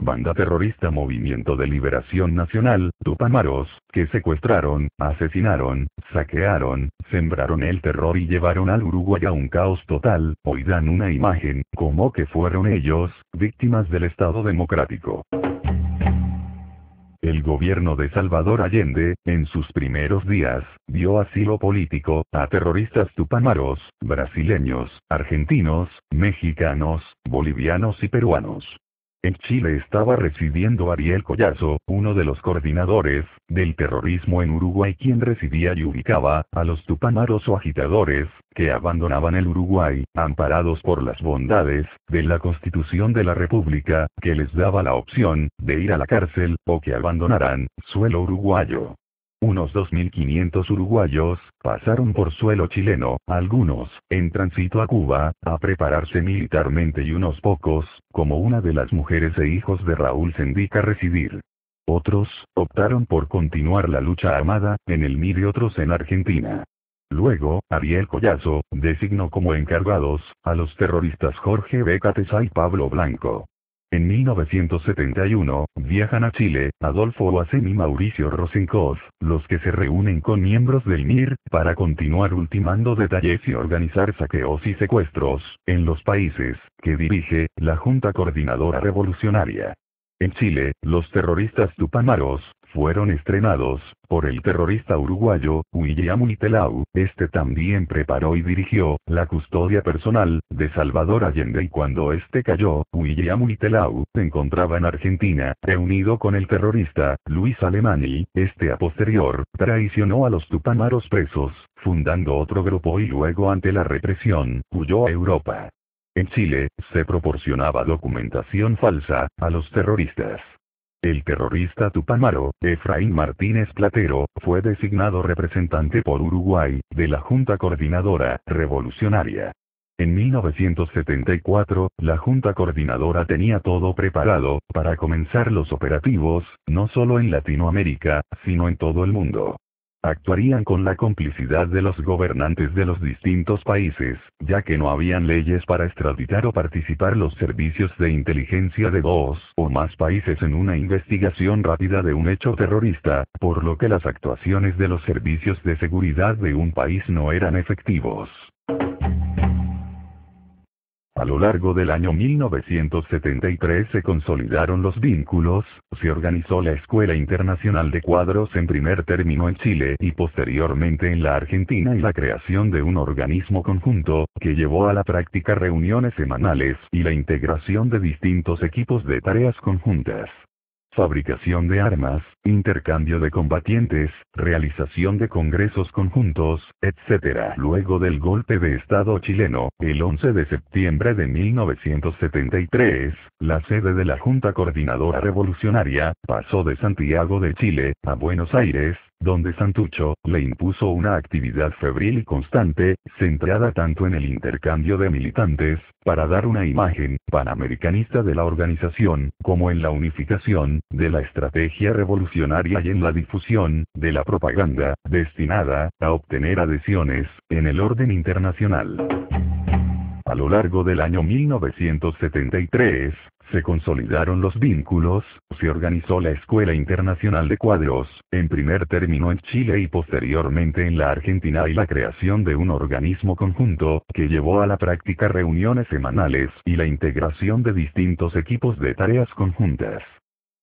banda terrorista Movimiento de Liberación Nacional, Tupamaros, que secuestraron, asesinaron, saquearon, sembraron el terror y llevaron al Uruguay a un caos total, hoy dan una imagen, como que fueron ellos, víctimas del Estado democrático. El gobierno de Salvador Allende, en sus primeros días, dio asilo político a terroristas tupamaros, brasileños, argentinos, mexicanos, bolivianos y peruanos. En Chile estaba residiendo Ariel Collazo, uno de los coordinadores del terrorismo en Uruguay, quien recibía y ubicaba a los tupamaros o agitadores que abandonaban el Uruguay, amparados por las bondades de la Constitución de la República, que les daba la opción de ir a la cárcel o que abandonaran suelo uruguayo. Unos 2.500 uruguayos pasaron por suelo chileno, algunos en tránsito a Cuba, a prepararse militarmente, y unos pocos, como una de las mujeres e hijos de Raúl Sendic, a residir. Otros optaron por continuar la lucha armada en el MIR y otros en Argentina. Luego, Ariel Collazo designó como encargados a los terroristas Jorge Becatesa y Pablo Blanco. En 1971, viajan a Chile, Adolfo Oacén y Mauricio Rosenkopf, los que se reúnen con miembros del MIR, para continuar ultimando detalles y organizar saqueos y secuestros, en los países que dirige la Junta Coordinadora Revolucionaria. En Chile, los terroristas tupamaros fueron estrenados por el terrorista uruguayo William Huitelau. Este también preparó y dirigió la custodia personal de Salvador Allende, y cuando este cayó, William Huitelau se encontraba en Argentina, reunido con el terrorista Luis Alemany. Este a posterior traicionó a los tupamaros presos, fundando otro grupo, y luego, ante la represión, huyó a Europa. En Chile, se proporcionaba documentación falsa a los terroristas. El terrorista tupamaro, Efraín Martínez Platero, fue designado representante por Uruguay, de la Junta Coordinadora Revolucionaria. En 1974, la Junta Coordinadora tenía todo preparado para comenzar los operativos, no solo en Latinoamérica, sino en todo el mundo. Actuarían con la complicidad de los gobernantes de los distintos países, ya que no habían leyes para extraditar o participar los servicios de inteligencia de dos o más países en una investigación rápida de un hecho terrorista, por lo que las actuaciones de los servicios de seguridad de un país no eran efectivos. A lo largo del año 1973 se consolidaron los vínculos, se organizó la Escuela Internacional de Cuadros en primer término en Chile y posteriormente en la Argentina, y la creación de un organismo conjunto, que llevó a la práctica reuniones semanales y la integración de distintos equipos de tareas conjuntas. Fabricación de armas, intercambio de combatientes, realización de congresos conjuntos, etc. Luego del golpe de Estado chileno, el 11 de septiembre de 1973, la sede de la Junta Coordinadora Revolucionaria pasó de Santiago de Chile a Buenos Aires, donde Santucho le impuso una actividad febril y constante, centrada tanto en el intercambio de militantes, para dar una imagen panamericanista de la organización, como en la unificación de la estrategia revolucionaria y en la difusión de la propaganda, destinada a obtener adhesiones en el orden internacional. A lo largo del año 1973, se consolidaron los vínculos, se organizó la Escuela Internacional de Cuadros, en primer término en Chile y posteriormente en la Argentina, y la creación de un organismo conjunto, que llevó a la práctica reuniones semanales y la integración de distintos equipos de tareas conjuntas.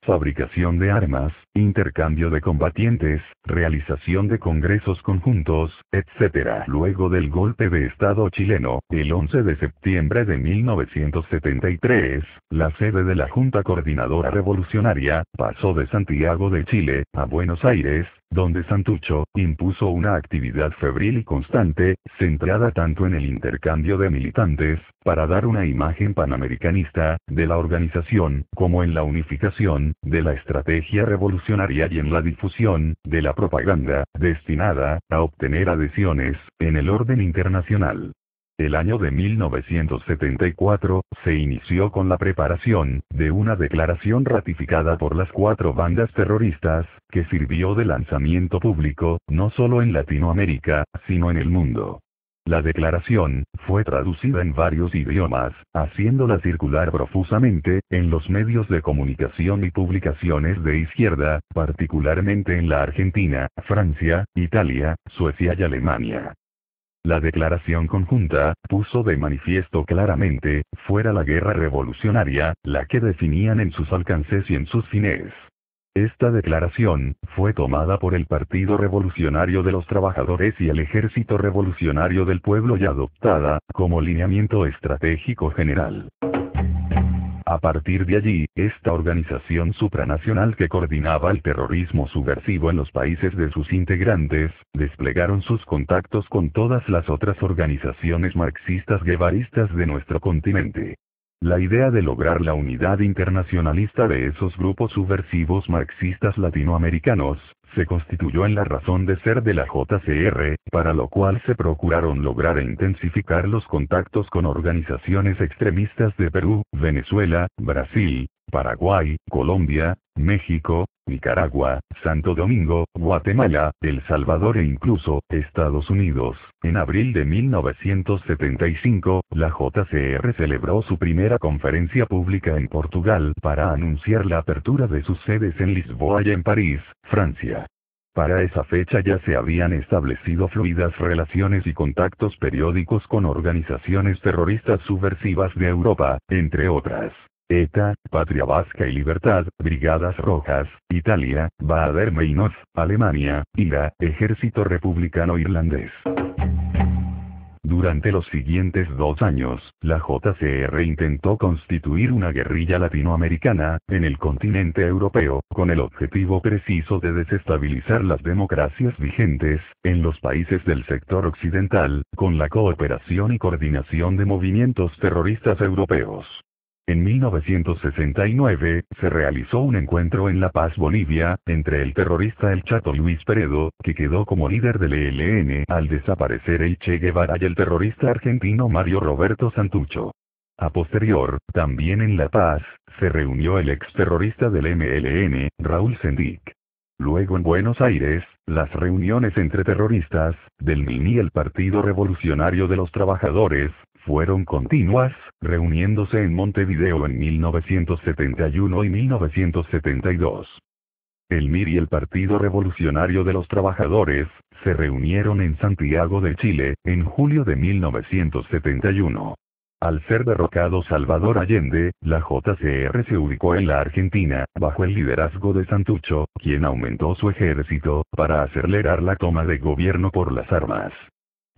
Fabricación de armas, intercambio de combatientes, realización de congresos conjuntos, etc. Luego del golpe de Estado chileno, el 11 de septiembre de 1973, la sede de la Junta Coordinadora Revolucionaria pasó de Santiago de Chile a Buenos Aires, donde Santucho impuso una actividad febril y constante, centrada tanto en el intercambio de militantes, para dar una imagen panamericanista de la organización, como en la unificación de la estrategia revolucionaria y en la difusión de la propaganda, destinada a obtener adhesiones en el orden internacional. El año de 1974 se inició con la preparación de una declaración ratificada por las 4 bandas terroristas, que sirvió de lanzamiento público, no solo en Latinoamérica, sino en el mundo. La declaración fue traducida en varios idiomas, haciéndola circular profusamente en los medios de comunicación y publicaciones de izquierda, particularmente en la Argentina, Francia, Italia, Suecia y Alemania. La declaración conjunta puso de manifiesto claramente, fuera la guerra revolucionaria, la que definían en sus alcances y en sus fines. Esta declaración fue tomada por el Partido Revolucionario de los Trabajadores y el Ejército Revolucionario del Pueblo y adoptada como lineamiento estratégico general. A partir de allí, esta organización supranacional que coordinaba el terrorismo subversivo en los países de sus integrantes, desplegaron sus contactos con todas las otras organizaciones marxistas guevaristas de nuestro continente. La idea de lograr la unidad internacionalista de esos grupos subversivos marxistas latinoamericanos, se constituyó en la razón de ser de la JCR, para lo cual se procuraron lograr e intensificar los contactos con organizaciones extremistas de Perú, Venezuela, Brasil, Paraguay, Colombia, México, Nicaragua, Santo Domingo, Guatemala, El Salvador e incluso, Estados Unidos. En abril de 1975, la JCR celebró su primera conferencia pública en Portugal para anunciar la apertura de sus sedes en Lisboa y en París, Francia. Para esa fecha ya se habían establecido fluidas relaciones y contactos periódicos con organizaciones terroristas subversivas de Europa, entre otras. ETA, Patria Vasca y Libertad, Brigadas Rojas, Italia, Baader-Meinhof, Alemania, IRA, Ejército Republicano Irlandés. Durante los siguientes 2 años, la JCR intentó constituir una guerrilla latinoamericana, en el continente europeo, con el objetivo preciso de desestabilizar las democracias vigentes, en los países del sector occidental, con la cooperación y coordinación de movimientos terroristas europeos. En 1969, se realizó un encuentro en La Paz, Bolivia, entre el terrorista El Chato Luis Peredo, que quedó como líder del ELN al desaparecer el Che Guevara y el terrorista argentino Mario Roberto Santucho. A posterior, también en La Paz, se reunió el exterrorista del MLN, Raúl Sendic. Luego en Buenos Aires, las reuniones entre terroristas, del MIN y el Partido Revolucionario de los Trabajadores, fueron continuas, reuniéndose en Montevideo en 1971 y 1972. El MIR y el Partido Revolucionario de los Trabajadores, se reunieron en Santiago de Chile, en julio de 1971. Al ser derrocado Salvador Allende, la JCR se ubicó en la Argentina, bajo el liderazgo de Santucho, quien aumentó su ejército, para acelerar la toma de gobierno por las armas.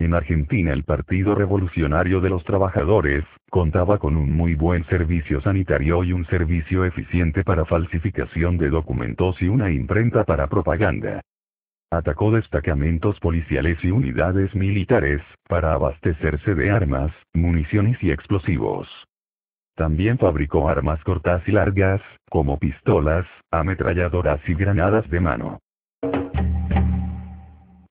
En Argentina el Partido Revolucionario de los Trabajadores, contaba con un muy buen servicio sanitario y un servicio eficiente para falsificación de documentos y una imprenta para propaganda. Atacó destacamentos policiales y unidades militares, para abastecerse de armas, municiones y explosivos. También fabricó armas cortas y largas, como pistolas, ametralladoras y granadas de mano.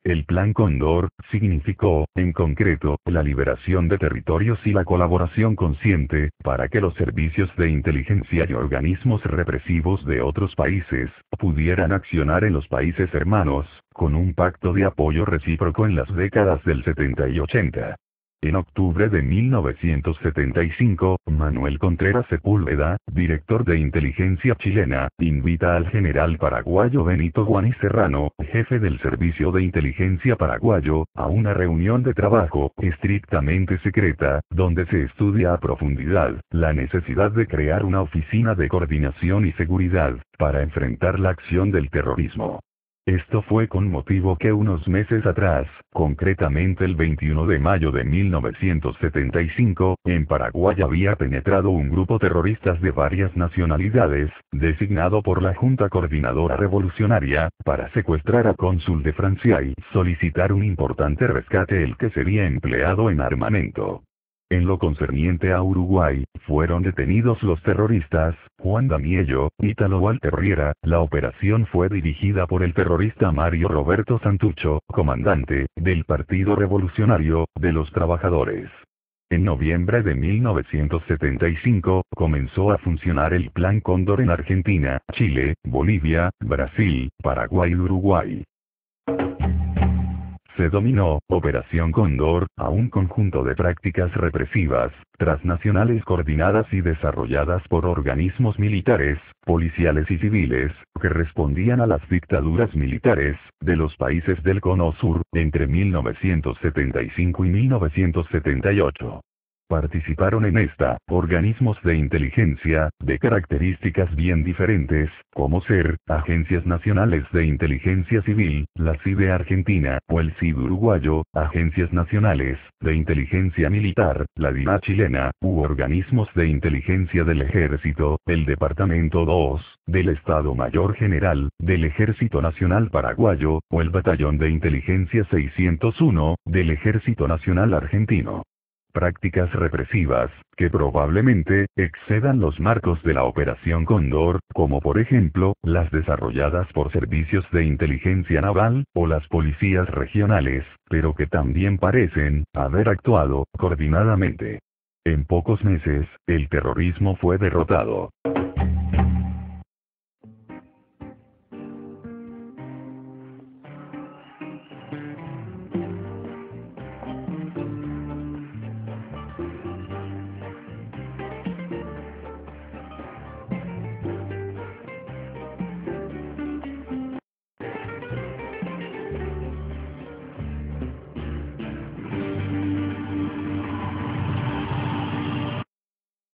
El Plan Cóndor significó, en concreto, la liberación de territorios y la colaboración consciente, para que los servicios de inteligencia y organismos represivos de otros países, pudieran accionar en los países hermanos, con un pacto de apoyo recíproco en las décadas del 70 y 80. En octubre de 1975, Manuel Contreras Sepúlveda, director de inteligencia chilena, invita al general paraguayo Benito Guaní Serrano, jefe del Servicio de Inteligencia paraguayo, a una reunión de trabajo, estrictamente secreta, donde se estudia a profundidad, la necesidad de crear una oficina de coordinación y seguridad, para enfrentar la acción del terrorismo. Esto fue con motivo que unos meses atrás, concretamente el 21 de mayo de 1975, en Paraguay había penetrado un grupo terroristas de varias nacionalidades, designado por la Junta Coordinadora Revolucionaria, para secuestrar a cónsul de Francia y solicitar un importante rescate el que sería empleado en armamento. En lo concerniente a Uruguay, fueron detenidos los terroristas, Juan Damiello, Ítalo Walter Riera. La operación fue dirigida por el terrorista Mario Roberto Santucho, comandante del Partido Revolucionario de los Trabajadores. En noviembre de 1975, comenzó a funcionar el Plan Cóndor en Argentina, Chile, Bolivia, Brasil, Paraguay y Uruguay. se dominó, Operación Cóndor, a un conjunto de prácticas represivas, transnacionales coordinadas y desarrolladas por organismos militares, policiales y civiles, que respondían a las dictaduras militares, de los países del Cono Sur, entre 1975 y 1978. Participaron en esta, organismos de inteligencia, de características bien diferentes, como ser, agencias nacionales de inteligencia civil, la CIDE argentina, o el CID uruguayo, agencias nacionales, de inteligencia militar, la DINA chilena, u organismos de inteligencia del ejército, el Departamento 2, del Estado Mayor General, del Ejército Nacional Paraguayo, o el Batallón de Inteligencia 601, del Ejército Nacional Argentino. Prácticas represivas, que probablemente, excedan los marcos de la Operación Cóndor, como por ejemplo, las desarrolladas por servicios de inteligencia naval, o las policías regionales, pero que también parecen, haber actuado, coordinadamente. En pocos meses, el terrorismo fue derrotado.